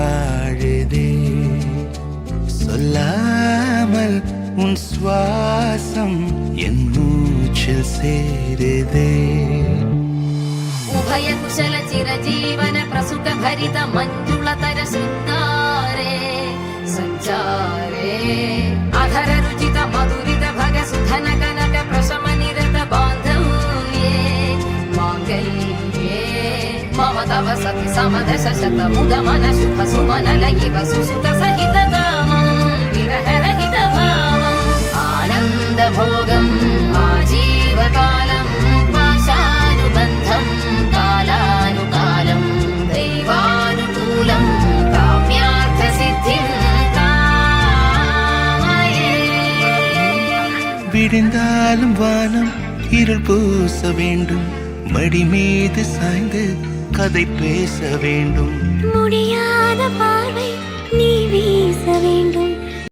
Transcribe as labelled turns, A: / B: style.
A: வாழுதே சொல்லாமல் உன் சுவாசம் என் மூச்சில் சேருதே
B: उभय कुशल चिरजीवन प्रसुख भरित मंजुलतर शृंगारे संचारे अधर रुचित मधुरित भग सुधन कनक प्रशम निरत बांधव्ये मांगल्ये मम तव सति समदश शत मुद मन शुभ सुमन लयिव सुसुत सहित कामं विरह रहित भावम् आनंद भोगम् आजीवकालं पाशानुबन्धं कालानुकालं दैवानुकूलं काम्यार्थ सिद्धिं कामये
A: விடிந்தாலும் வானம் இருள் பூச வேண்டும் மடி மீது சாய்ந்து கதை பேச வேண்டும்
C: முடியா